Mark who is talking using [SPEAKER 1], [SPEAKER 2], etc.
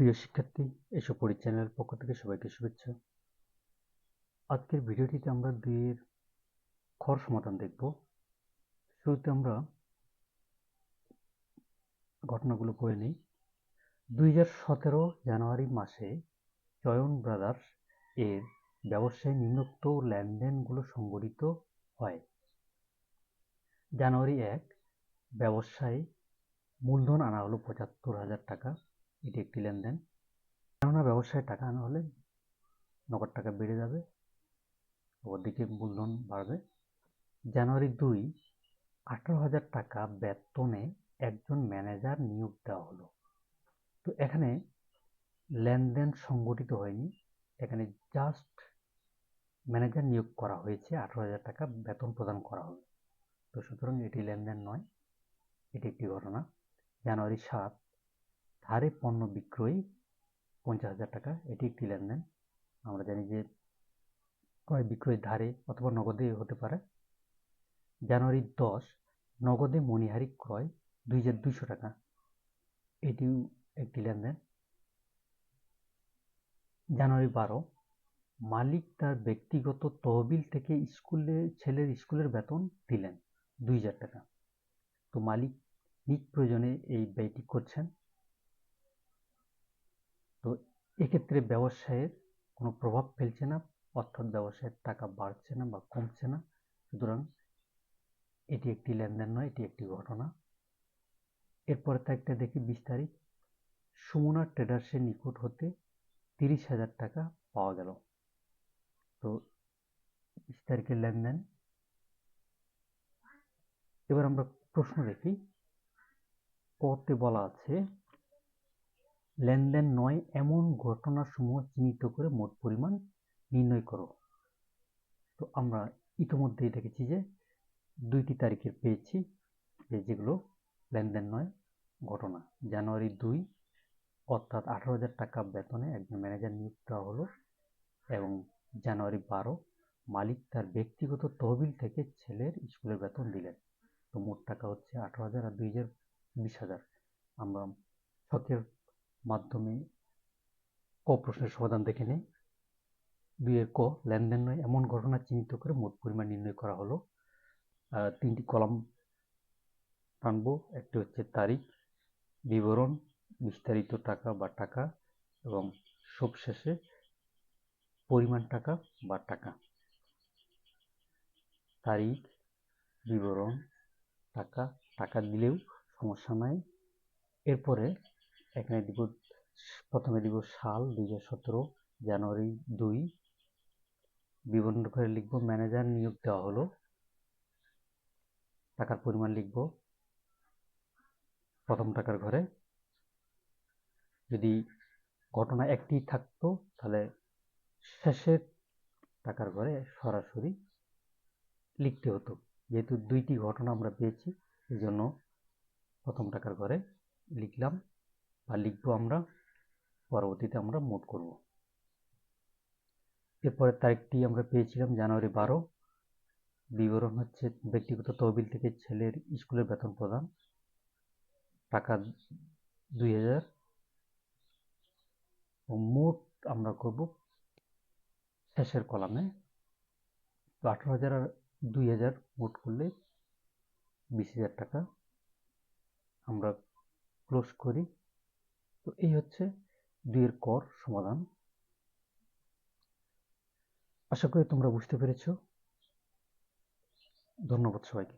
[SPEAKER 1] প্রিয় শিক্ষার্থী, এসো পড়ি চ্যানেলের পক্ষ থেকে সবাইকে শুভেচ্ছা। আজকের ভিডিওটিতে আমরা 2 এর খর সমাধান দেখব। শুরুতে আমরা ঘটনাগুলো পড়ে নিই। 2017 জানুয়ারি মাসে চয়ন ব্রাদার্স এর ব্যবসায় নিম্নোক্ত লেনদেনগুলো সংঘটিত হয়। জানুয়ারি 1 ব্যবসায় মূলধন আনা হলো 75,000 টাকা, এটি একটি লেনদেন। কেননা ব্যবসায় টাকা আনা হলে নগদ টাকা বেড়ে যাবে, ওদিকে মূলধন বাড়বে। জানুয়ারি 2 18,000 টাকা বেতনে একজন ম্যানেজার নিয়োগ দেওয়া হলো। তো এখানে লেনদেন সংগঠিত হয়নি, এখানে জাস্ট ম্যানেজার নিয়োগ করা হয়েছে, 18,000 টাকা বেতন প্রদান করা হবে। তো সুতরাং এটি লেনদেন নয়, এটি একটি ঘটনা। জানুয়ারি 7 ধারে পণ্য বিক্রয় 50,000 টাকা, এটি একটি লেনদেন। আমরা জানি যে ক্রয় বিক্রয় ধারে অথবা নগদে হতে পারে। জানুয়ারি 10 নগদে মণিহারি ক্রয় 2,200 টাকা, এটিও একটি লেনদেন। জানুয়ারি 12 মালিক তার ব্যক্তিগত তহবিল থেকে ছেলের স্কুলের বেতন দিলেন 2,000 টাকা। তো মালিক নিজ প্রয়োজনে এই ব্যয়টি করছেন। তো এক্ষেত্রে ব্যবসায়ের কোনো প্রভাব ফেলছে না, অর্থাৎ ব্যবসায়ের টাকা বাড়ছে না বা কমছে না। সুতরাং এটি একটি লেনদেন নয়, এটি একটি ঘটনা। এরপরে তারিখটা দেখি 20 তারিখ, সুমনা ট্রেডার্সের নিকট হতে 30,000 টাকা পাওয়া গেল। তো 20 তারিখের লেনদেন। এবার আমরা প্রশ্ন দেখি। কতে বলা আছে লেনদেন নয় এমন ঘটনাসমূহ চিহ্নিত করে মোট পরিমাণ নির্ণয় করো। তো আমরা ইতিমধ্যেই দেখেছি যে 2টি তারিখের পেয়েছি যেগুলো লেনদেন নয় ঘটনা। জানুয়ারি 2 অর্থাৎ 18,000 টাকা বেতনে একজন ম্যানেজার নিয়োগ দেওয়া হলো, এবং জানুয়ারি 12 মালিক তার ব্যক্তিগত তহবিল থেকে ছেলের স্কুলের বেতন দিলেন। তো মোট টাকা হচ্ছে 18,000 আর 2,000 20,000। আমরা ছকের মাধ্যমে ক প্রশ্নের সমাধান দেখে নিই। 2 এর ক, লেনদেন নয় এমন ঘটনা চিহ্নিত করে মোট পরিমাণ নির্ণয় করা হলো। 3টি কলাম টানবো। একটি হচ্ছে তারিখ, বিবরণ, বিস্তারিত টাকা বা টাকা, এবং সবশেষে পরিমাণ টাকা বা টাকা। তারিখ, বিবরণ, টাকা, টাকা দিলেও সমস্যা নাই। এরপরে এখানে দিব, প্রথমে দিব সাল 2017 জানুয়ারি 2, বিবরণ করে লিখব ম্যানেজার নিয়োগ দেওয়া হলো, টাকার পরিমাণ লিখব প্রথম টাকার ঘরে। যদি ঘটনা একটি থাকতো তাহলে শেষের টাকার ঘরে সরাসরি লিখতে হতো। যেহেতু 2টি ঘটনা আমরা পেয়েছি, এই জন্য প্রথম টাকার ঘরে লিখলাম বা লিখবো আমরা, পরবর্তীতে আমরা মোট করব। এরপরের তারিখটি আমরা পেয়েছিলাম জানুয়ারি 12, বিবরণ হচ্ছে ব্যক্তিগত তহবিল থেকে ছেলের স্কুলের বেতন প্রদান, টাকা 2,000, মোট আমরা করব শেষের কলামে। তো 18,000 আর 2,000 মোট করলে 20,000 টাকা আমরা ক্লোজ করি। তো এই হচ্ছে 2 এর কর সমাধান। আশা করি তোমরা বুঝতে পেরেছো। ধন্যবাদ সবাইকে।